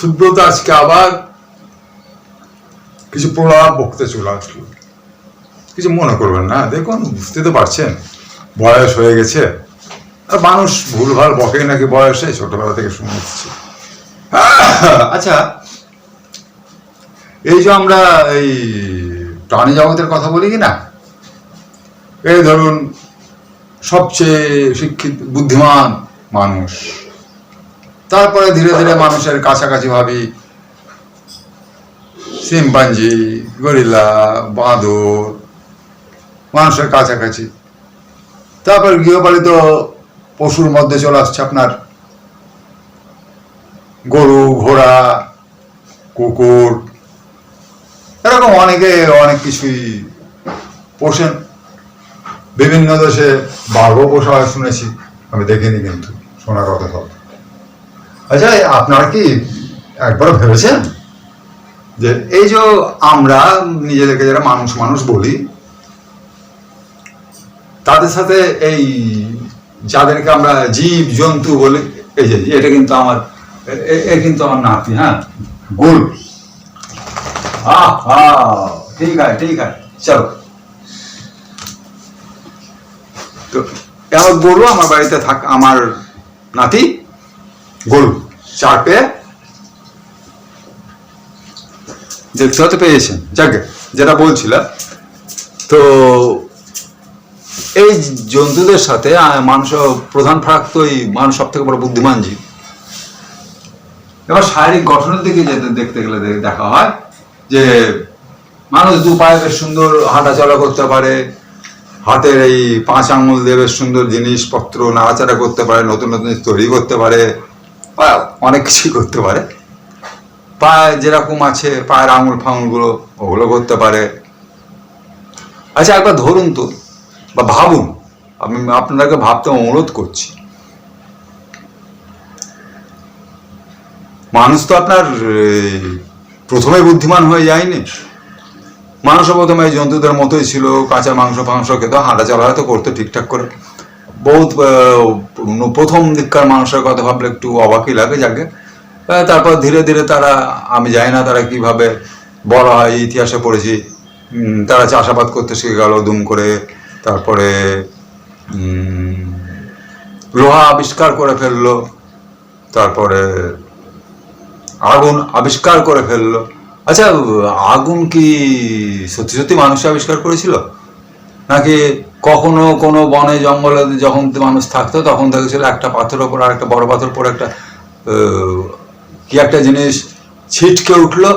সুব্রত আজকে আবার কিছু প্রলাপ বকতে চলে আসলো। কিছু মনে করবেন না, দেখুন বুঝতে তো পারছেন বয়স হয়ে গেছে, আর মানুষ ভুলভাল বকে নাকি বয়সে, ছোটবেলা থেকে শুনে এসেছি। আচ্ছা, এই যে আমরা এই প্রাণী জগতের কথা বলি কি না, এই ধরুন সবচেয়ে শিক্ষিত বুদ্ধিমান মানুষ, তারপরে ধীরে ধীরে মানুষের কাছাকাছি ভাবি শিম্পাঞ্জি, গরিলা, বাঁদর, মানুষের কাছাকাছি। তারপর গৃহপালিত পশুর মধ্যে চলে আসছে আপনার গরু, ঘোড়া, কুকুর, এরকম অনেকে অনেক কিছুই পোষেন। বিভিন্ন দেশে বাঘও পোষা হয় শুনেছি, আমি দেখিনি কিন্তু শোনার কথা সব। আচ্ছা, আপনারা কি একবার ভেবেছেন যে এই যে আমরা নিজেদেরকে যারা মানুষ মানুষ বলি, তাদের সাথে এই যাদেরকে আমরা জীব জন্তু বলি, এই যে এটা কিন্তু আমার কিন্তু আমার নাতি, হ্যাঁ গুল। ঠিক আছে ঠিক আছে, চলো। তো এবার গরু আমার বাড়িতে থাক, আমার নাতি গরু চার পেয়ে দেখতে হতে পেয়েছেন। যাকে যেটা বলছিলাম, তো এই জন্তুদের সাথে মানুষ প্রধান ফারাক, তো এই মানুষ সব থেকে বড় বুদ্ধিমান জীব। এবার শারীরিক গঠনের দিকে যেতে দেখতে গেলে দেখা হয় যে মানুষ দু পায়ে বেশ সুন্দর হাঁটা চলা করতে পারে, হাতের এই 5 আঙুল দিয়ে বেশ সুন্দর জিনিসপত্র নাড়াচাড়া করতে পারে, নতুন নতুন তৈরি করতে পারে, অনেক কিছুই করতে পারে। পায়ে যেরকম আছে পায়ের আঙুল ফাঙুলগুলো, ওগুলো করতে পারে। আচ্ছা, একবার ধরুন তো, বা ভাবুন, আমি আপনাদেরকে ভাবতে অনুরোধ করছি, মানুষ তো আপনার প্রথমে বুদ্ধিমান হয়ে যায়নি। মানুষও প্রথমে এই জন্তুদের মতোই ছিল, কাঁচা মাংস খেত, হাঁটা চলা তো করতো ঠিকঠাক করে। বহুত প্রথম দিককার মানুষের কথা ভাবলে একটু অবাকই লাগে। যাকে তারপর ধীরে ধীরে তারা, আমি জানি না তারা কিভাবে, বলা হয় ইতিহাসে পড়েছি, তারা চাষাবাদ করতে শিখে গেল দুম করে, তারপরে লোহা আবিষ্কার করে ফেললো, তারপরে আগুন আবিষ্কার করে ফেললো। আচ্ছা, আগুন কি সত্যি সত্যি মানুষ আবিষ্কার করেছিল, নাকি কখনো কোনো বনে জঙ্গলে যখন মানুষ থাকতো তখন দেখেছিল একটা পাথরের ওপর আর একটা বড় পাথর পরে একটা কি একটা জিনিস ছিটকে উঠলো,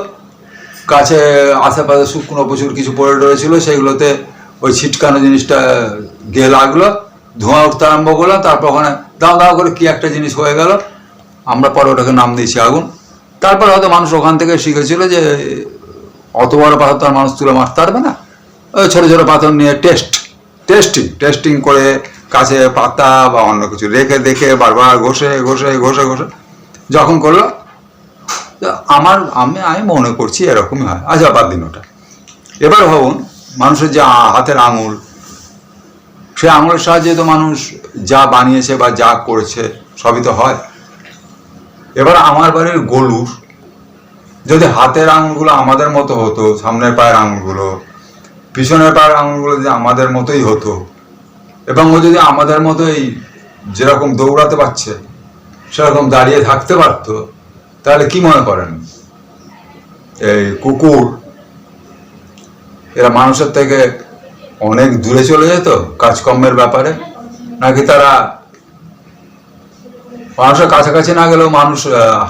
কাছে আশেপাশে শুকনো প্রচুর কিছু পড়ে রয়েছিল, সেগুলোতে ওই ছিটকানো জিনিসটা গিয়ে লাগলো, ধোঁয়া উঠতে আরম্ভ করলো, তারপর ওখানে দাও দাও করে কি একটা জিনিস হয়ে গেল, আমরা পরে ওটাকে নাম দিয়েছি আগুন। তারপর হয়তো মানুষ ওখান থেকে শিখেছিল যে অত বড় পাথর তো আর মানুষ তুলে মারতে পারবে না, ওই ছোটো ছোটো পাথর নিয়ে টেস্টিং করে কাছে পাতা বা অন্য কিছু রেখে দেখে বারবার ঘষে ঘষে ঘষে ঘষে যখন করলো, আমি মনে করছি এরকমই হয়। আচ্ছা, বাদ দিন ওটা। এবার ভাবুন মানুষের যে হাতের আঙুল, সে আঙুলের সাহায্যে তো মানুষ যা বানিয়েছে বা যা করেছে সবই তো হয়। এবার আমার বাড়ির গরুর যদি হাতের আঙুলগুলো আমাদের মতো হতো, সামনের পায়ের আঙুলগুলো, পিছনের পায়ের আঙুলগুলো যদি আমাদের মতোই হতো, এবং ও যদি আমাদের মতোই যেরকম দৌড়াতে পারছে সেরকম দাঁড়িয়ে থাকতে পারতো, তাহলে কি মনে করেন এই কুকুর এরা মানুষের থেকে অনেক দূরে চলে যেত কাজকর্মের ব্যাপারে, নাকি তারা মানুষের কাছাকাছি না গেলেও মানুষ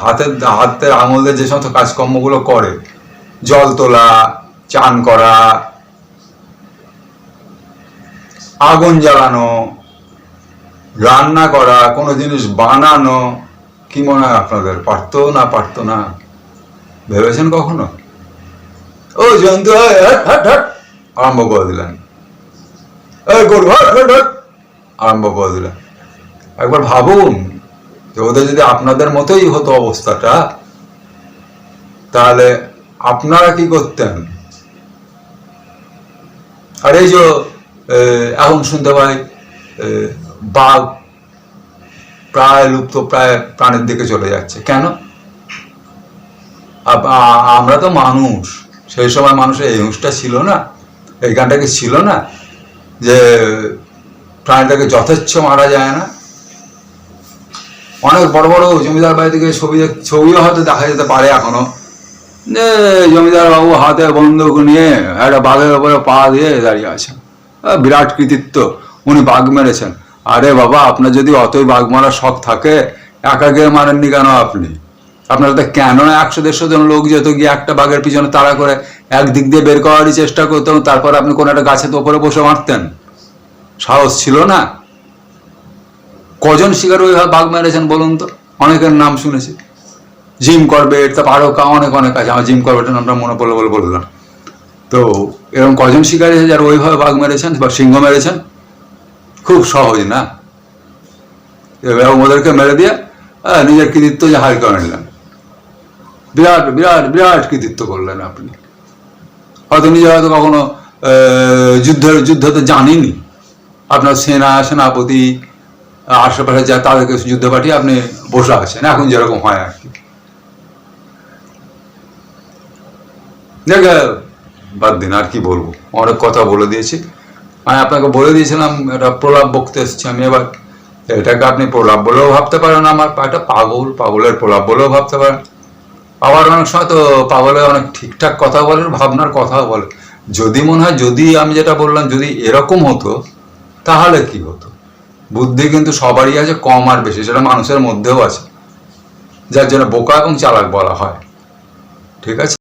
হাতের আঙুল দিয়ে যে সমস্ত কাজকর্মগুলো করে, জল তোলা, চান করা, আগুন জ্বালানো, রান্না করা, কোনো জিনিস বানানো, কি মনে হয় আপনাদের পারতো না? ভেবেছেন কখনো? ও জন্তু আরম্ভ করে দিলেন, আরম্ভ করে দিলেন। একবার ভাবুন যে ওদের যদি আপনাদের মতোই হতো অবস্থাটা, তাহলে আপনারা কি করতেন? আর এই যে এখন শুনতে পাই বাঘ প্রায় লুপ্ত প্রায় প্রাণের দিকে চলে যাচ্ছে, কেন? আমরা তো মানুষ, সেই সময় মানুষের এই হুঁশটা ছিল না, এই গানটা কি ছিল না যে প্রাণীটাকে যথেচ্ছ মারা যায় না? অনেক বড় বড় জমিদার বাড়ি থেকে ছবিও হয়তো দেখা যেতে পারে এখনো, যে জমিদার বাবু হাতে বন্দুক নিয়ে একটা বাঘের উপরে পা দিয়ে দাঁড়িয়ে আছেন, বিরাট কৃতিত্ব, উনি বাঘ মেরেছেন। আরে বাবা, আপনার যদি অতই বাঘ মারার শখ থাকে, একাকে মারেননি কেন আপনি? আপনার সাথে কেন 100-150 জন লোক যেত, গিয়ে একটা বাঘের পিছনে তাড়া করে একদিক দিয়ে বের করারই চেষ্টা করতেন, তারপর আপনি কোনো একটা গাছের উপরে বসে মারতেন? সাহস ছিল না? কজন শিকার ওইভাবে বাঘ মেরেছেন বলুন তো? অনেকের নাম শুনেছি, জিম করবেট, তারপর আরো অনেক অনেক আছে, আমার জিম করবেটের নামটা মনে পড়লো বলে বললাম। তো এরকম কজন শিকারী আছে যারা ওইভাবে বাঘ মেরেছেন বা সিংহ মেরেছেন? খুব সহজ না? এবং ওদেরকে মেরে দিয়ে নিজের কৃতিত্ব জাহার করে নিলেন, বিরাট বিরাট বিরাট কৃতিত্ব করলেন আপনি। হয়তো নিজে হয়তো কখনো যুদ্ধতে জানেনি, আপনার সেনাপতি আশেপাশে যা তাদেরকে যুদ্ধ পাঠিয়ে আপনি বসে আছেন, এখন যেরকম হয় আর কি। দেখে বাদ দিন, আর কি বলবো, অনেক কথা বলে দিয়েছি। আমি আপনাকে বলে দিয়েছিলাম এটা প্রলাপ বকতে এসেছি আমি, এবার এটাকে আপনি প্রলাপ বলেও ভাবতে পারেন, আমার একটা পাগলের প্রলাপ বলেও ভাবতে পারেন। আবার অনেক সময় তো পাগলে অনেক ঠিকঠাক কথা বলেন, ভাবনার কথাও বলে। যদি মনে হয়, যদি আমি যেটা বললাম যদি এরকম হতো তাহলে কি হতো? বুদ্ধি কিন্তু সবারই আছে, কম আর বেশি, সেটা মানুষের মধ্যেও আছে, যার জন্য বোকা এবং চালাক বলা হয়। ঠিক আছে।